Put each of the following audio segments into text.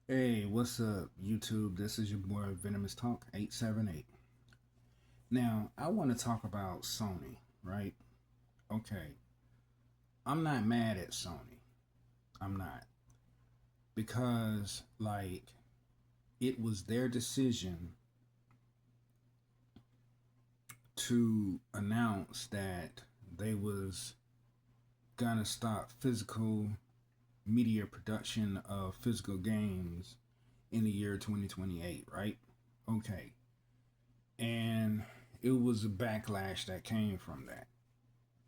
Hey, what's up, YouTube? This is your boy Venomous Talk 878. Now, I want to talk about Sony, right? Okay, I'm not mad at Sony. I'm not. Because, it was their decision to announce that they was gonna stop physical media production of physical games in the year 2028, right? Okay. And it was a backlash that came from that.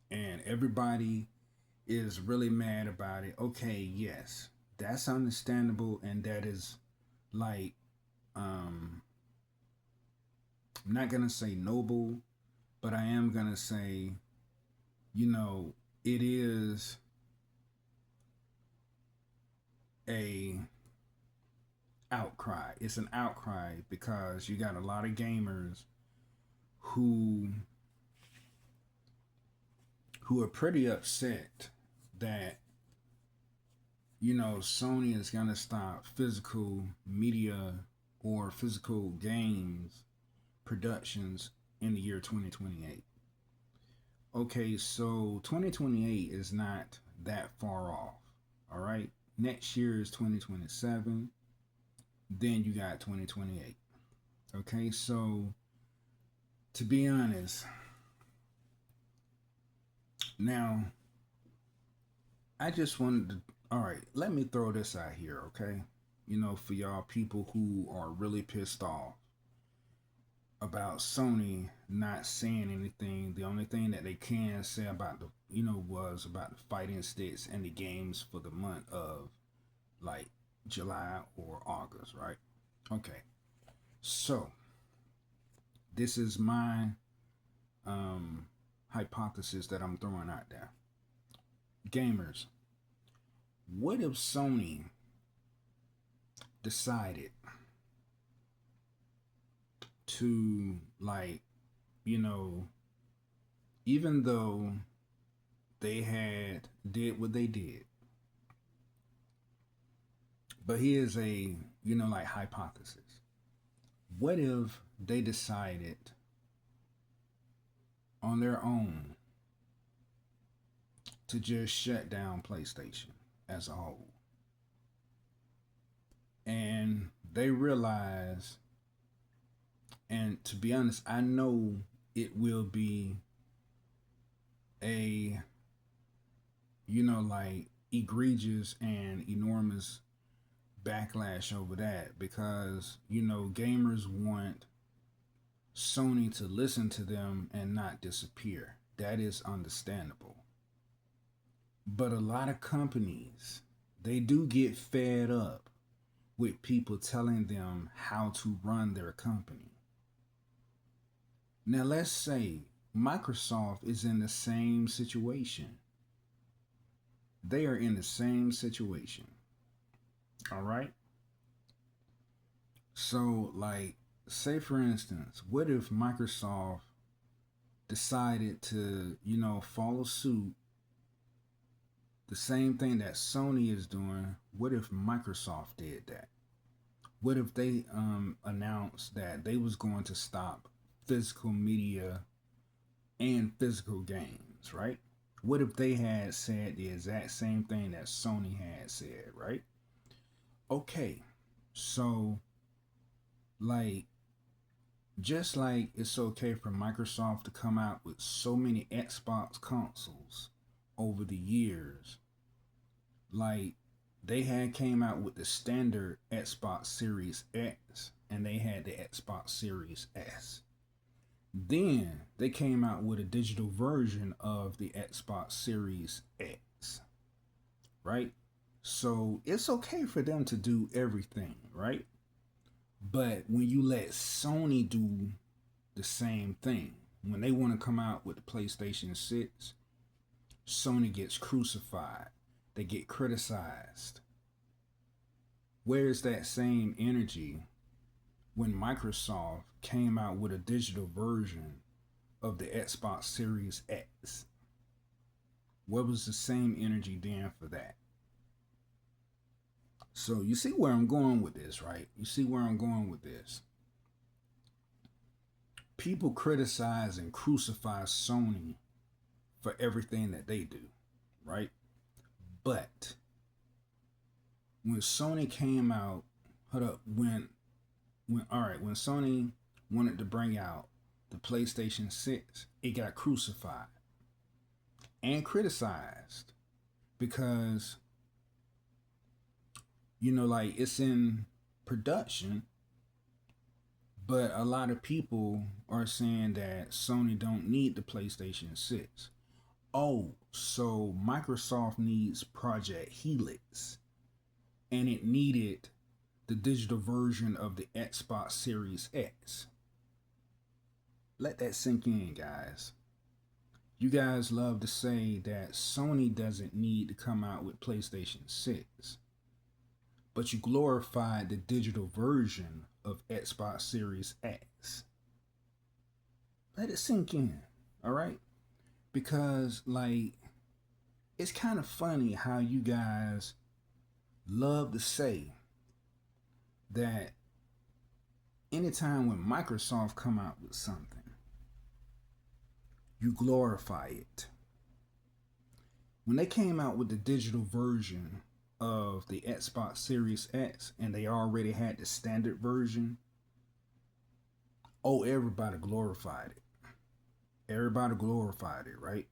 And everybody is really mad about it. Okay, yes, that's understandable, and that is like, um, I'm not gonna say noble, but I am gonna say, you know, it is a outcry. It's an outcry because you got a lot of gamers who who are pretty upset that Sony is gonna stop physical media or physical games productions in the year 2028. Okay, so 2028 is not that far off. All right, next year is 2027, then you got 2028. Okay, so to be honest, now I just wanted to, all right, let me throw this out here, okay? For y'all people who are really pissed off about Sony not saying anything. The only thing that they can say about was about the fighting sticks and the games for the month of like July or August, right? Okay. So this is my um hypothesis that I'm throwing out there. Gamers, what if Sony decided to you know, even though they had did what they did, but here's a hypothesis. What if they decided on their own to just shut down PlayStation as a whole? And they realize, and to be honest, I know it will be a, egregious and enormous backlash over that because, gamers want Sony to listen to them and not disappear. That is understandable. But a lot of companies, they do get fed up with people telling them how to run their company. Now, let's say Microsoft is in the same situation. They are in the same situation. All right. So, say for instance, what if Microsoft decided to, follow suit the same thing that Sony is doing? What if Microsoft did that? What if they announced that they was going to stop physical media and physical games, right? What if they had said the exact same thing that Sony had said, right? Okay, so like just like it's okay for Microsoft to come out with so many Xbox consoles over the years, like they had came out with the standard Xbox Series X and they had the Xbox Series S. Then they came out with a digital version of the Xbox Series X, right? So it's okay for them to do everything, right? But when you let Sony do the same thing, when they want to come out with the PlayStation 6, Sony gets crucified. They get criticized. Where is that same energy when Microsoft came out with a digital version of the Xbox Series X? What was the same energy then for that? So you see where I'm going with this, right? You see where I'm going with this. People criticize and crucify Sony for everything that they do, right? But when Sony came out, hold up, when Sony wanted to bring out the PlayStation 6, it got crucified and criticized because like it's in production, but a lot of people are saying that Sony don't need the PlayStation 6. Oh, so Microsoft needs Project Helix, and it needed the digital version of the Xbox Series X. Let that sink in, guys. You guys love to say that Sony doesn't need to come out with PlayStation 6, but you glorified the digital version of Xbox Series X. Let it sink in, all right? Because, like, it's kind of funny how you guys love to say that anytime when Microsoft come out with something, you glorify it. When they came out with the digital version of the Xbox Series X and they already had the standard version, oh, everybody glorified it. Everybody glorified it, right?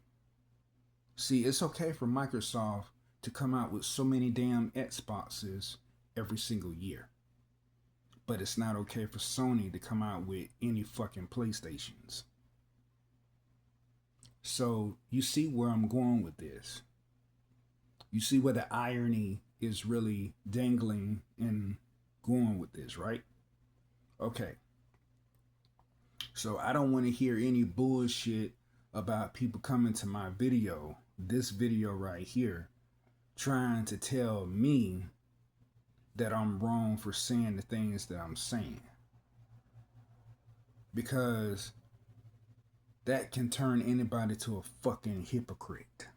See, it's okay for Microsoft to come out with so many damn Xboxes every single year. But it's not okay for Sony to come out with any fucking PlayStations. So you see where I'm going with this. You see where the irony is really dangling and going with this, right? Okay. So I don't want to hear any bullshit about people coming to my video, this video right here, trying to tell me that I'm wrong for saying the things that I'm saying. Because that can turn anybody to a fucking hypocrite.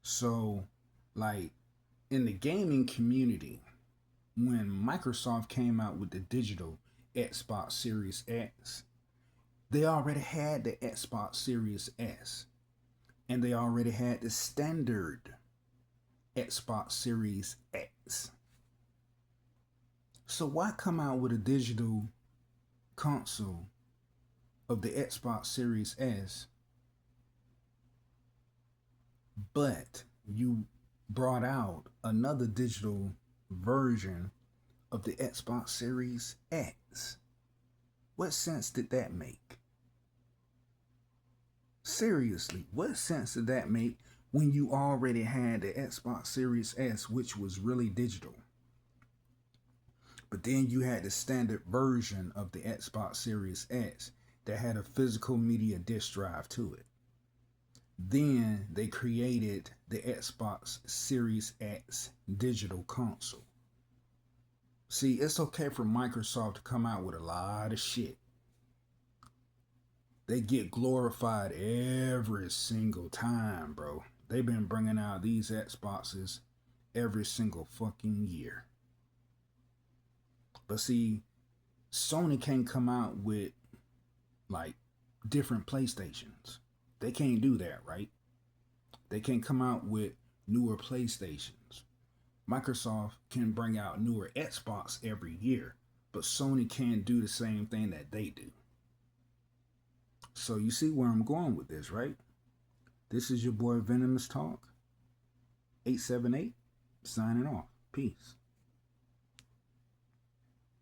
So, like, in the gaming community, when Microsoft came out with the digital Xbox Series X, they already had the Xbox Series S, and they already had the standard Xbox Series X. So why come out with a digital console of the Xbox Series S, but you brought out another digital version of the Xbox Series X? What sense did that make? Seriously, what sense did that make when you already had the Xbox Series S, which was really digital? But then you had the standard version of the Xbox Series X that had a physical media disk drive to it. Then they created the Xbox Series X digital console. See, it's okay for Microsoft to come out with a lot of shit. They get glorified every single time, bro. They've been bringing out these Xboxes every single fucking year. But see, Sony can't come out with like different PlayStations. They can't do that, right? They can't come out with newer PlayStations. Microsoft can bring out newer Xbox every year, but Sony can't do the same thing that they do. So you see where I'm going with this, right? This is your boy Venomous Talk 878 signing off. Peace.